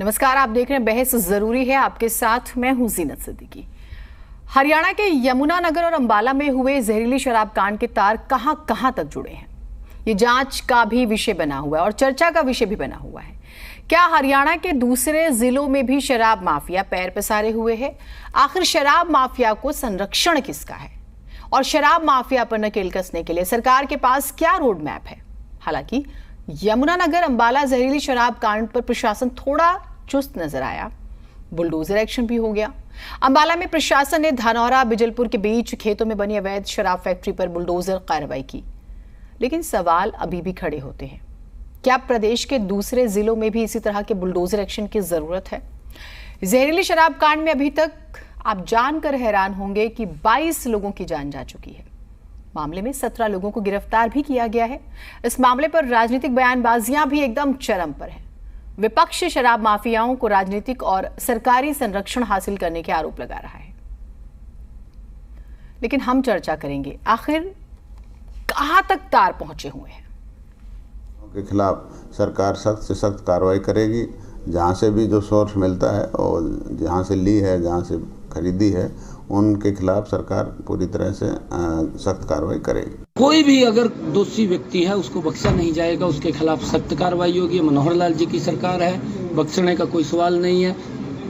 नमस्कार, आप देख रहे हैं बहस जरूरी है। आपके साथ मैं हूं जीनत सिद्दीकी। हरियाणा के यमुनानगर और अंबाला में हुए जहरीली शराब कांड के तार कहां तक जुड़े हैं, ये जांच का भी विषय बना हुआ है और चर्चा का विषय भी बना हुआ है। क्या हरियाणा के दूसरे जिलों में भी शराब माफिया पैर पसारे हुए है? आखिर शराब माफिया को संरक्षण किसका है और शराब माफिया पर नकेल कसने के लिए सरकार के पास क्या रोड मैप है? हालांकि यमुनानगर अंबाला जहरीली शराब कांड पर प्रशासन थोड़ा चुस्त नजर आया, बुलडोजर एक्शन भी हो गया। अंबाला में प्रशासन ने धानौरा बिजलपुर के बीच खेतों में बनी अवैध शराब फैक्ट्री पर बुलडोजर कार्रवाई की, लेकिन सवाल अभी भी खड़े होते हैं। क्या प्रदेश के दूसरे जिलों में भी इसी तरह के बुलडोजर एक्शन की जरूरत है? जहरीली शराब कांड में अभी तक आप जानकर हैरान होंगे कि 22 लोगों की जान जा चुकी है। मामले में 17 लोगों को गिरफ्तार भी किया गया है। इस मामले पर राजनीतिक बयानबाजियां भी एकदम चरम पर है। विपक्ष शराब माफियाओं को राजनीतिक और सरकारी संरक्षण हासिल करने के आरोप लगा रहा है। लेकिन हम चर्चा करेंगे आखिर कहां तक तार पहुंचे हुए हैं। के खिलाफ सरकार सख्त से सख्त कार्रवाई करेगी। जहां से भी जो सोर्स मिलता है और जहां से ली है, जहां से खरीदी है, उनके खिलाफ सरकार पूरी तरह से सख्त कार्रवाई करेगी। कोई भी अगर दोषी व्यक्ति है उसको बख्शा नहीं जाएगा, उसके खिलाफ सख्त कार्रवाई होगी। मनोहर लाल जी की सरकार है, बख्शने का कोई सवाल नहीं है।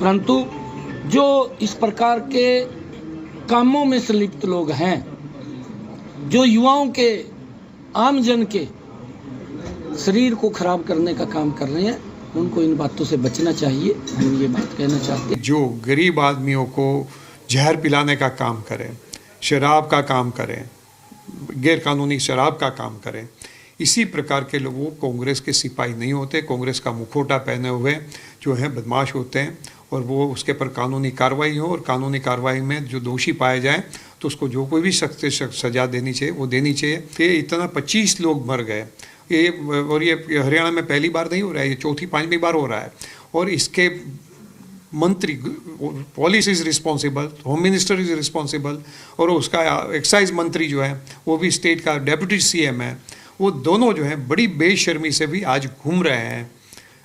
परंतु जो इस प्रकार के कामों में संलिप्त लोग हैं, जो युवाओं के, आम जन के शरीर को खराब करने का काम कर रहे हैं, उनको इन बातों से बचना चाहिए। हम ये बात कहना चाहते हैं। जो गरीब आदमियों को जहर पिलाने का काम करें, शराब का काम करें, गैर कानूनी शराब का काम करें, इसी प्रकार के लोगों कांग्रेस के सिपाही नहीं होते। कांग्रेस का मुखौटा पहने हुए जो हैं बदमाश होते हैं और वो उसके पर कानूनी कार्रवाई हो और कानूनी कार्रवाई में जो दोषी पाए जाए तो उसको जो कोई भी सख्त से सख्त सजा देनी चाहिए वो देनी चाहिए। ये इतना 25 लोग मर गए ये हरियाणा में पहली बार नहीं हो रहा है, ये चौथी पांचवी बार हो रहा है। और इसके मंत्री, police is responsible, home minister is responsible, और उसका एक्साइज मंत्री जो है वो भी स्टेट का डेप्यूटी सीएम है। वो दोनों जो हैं बड़ी बेशर्मी से भी आज घूम रहे हैं।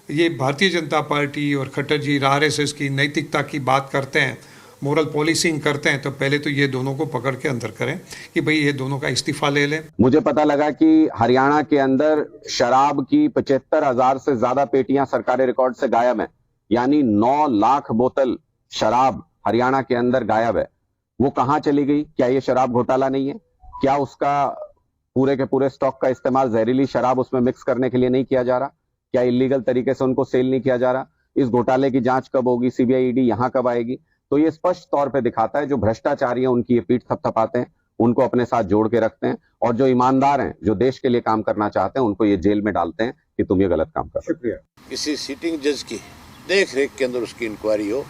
ये भारतीय जनता पार्टी और खट्टर जी आरएसएस की नैतिकता की बात करते हैं, मोरल पॉलिसिंग करते हैं, तो पहले तो ये दोनों को पकड़ के अंदर करें कि भाई ये दोनों का इस्तीफा ले लें। मुझे पता लगा कि हरियाणा के अंदर शराब की 75,000 से ज्यादा पेटियां सरकारी रिकॉर्ड से गायब हैं, यानी 9 लाख बोतल शराब हरियाणा के अंदर गायब है। वो कहां चली गई? क्या ये शराब घोटाला नहीं है? क्या उसका पूरे के पूरे स्टॉक का इस्तेमाल जहरीली शराब उसमें मिक्स करने के लिए नहीं किया जा रहा? क्या इलीगल तरीके से उनको सेल नहीं किया जा रहा? इस घोटाले की जांच कब होगी? सीबीआई ईडी यहां कब आएगी? तो ये स्पष्ट तौर पे दिखाता है जो भ्रष्टाचारी हैं उनकी ये पीठ थपथपाते हैं, उनको अपने साथ जोड़ के रखते हैं, और जो ईमानदार हैं, जो देश के लिए काम करना चाहते हैं, उनको ये जेल में डालते हैं कि तुम ये गलत काम कर रहे हो। किसी सिटिंग जज की देख रेख के अंदर उसकी इंक्वायरी हो।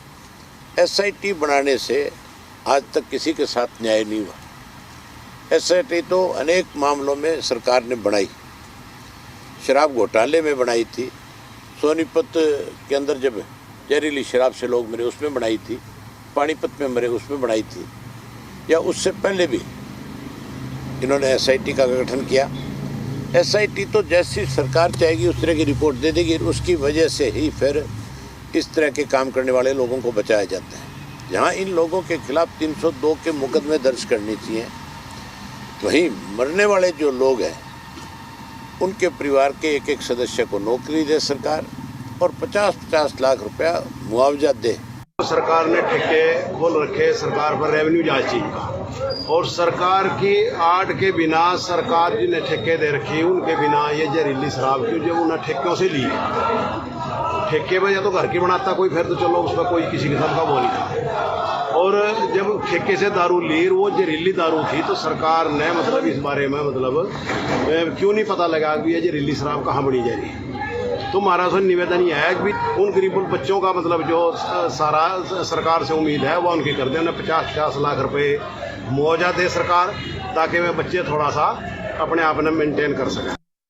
एसआईटी बनाने से आज तक किसी के साथ न्याय नहीं हुआ। एसआईटी तो अनेक मामलों में सरकार ने बनाई, शराब घोटाले में बनाई थी, सोनीपत के अंदर जब जहरीली शराब से लोग मरे उसमें बनाई थी, पानीपत में मरे उसमें बनाई थी, या उससे पहले भी इन्होंने एसआईटी का गठन किया। एसआईटी तो जैसी सरकार चाहेगी उस तरह की रिपोर्ट दे देगी, उसकी वजह से ही फिर इस तरह के काम करने वाले लोगों को बचाया जाता है। जहां इन लोगों के खिलाफ 302 के मुकदमे दर्ज करने चाहिए, वहीं मरने वाले जो लोग हैं उनके परिवार के एक एक सदस्य को नौकरी दे सरकार और 50-50 लाख रुपया मुआवजा दे। सरकार ने ठेके खोल रखे, सरकार पर रेवेन्यू जाए चीज का, और सरकार की आड़ के बिना सरकार जिन्हें ठेके दे रखी उनके बिना ये जहरीली शराब क्यों जब उन्हें ठेकों से ली, ठेके में या तो घर की बनाता कोई, फिर तो चलो उसमें कोई किसी किस्म का वो नहीं था। और जब ठेके से दारू ली, वो जहरीली दारू थी, तो सरकार ने मतलब इस बारे में मतलब क्यों नहीं पता लगा कि ये जहरीली शराब कहाँ बनी जा रही है। तो हमारा से निवेदन ये है कि उन गरीब बच्चों का मतलब जो सारा सरकार से उम्मीद है वो उनकी कर दे, उन्हें 50-50 लाख रुपए मुआवजा दे सरकार, ताकि वे बच्चे थोड़ा सा अपने आप में मेंटेन कर सकें।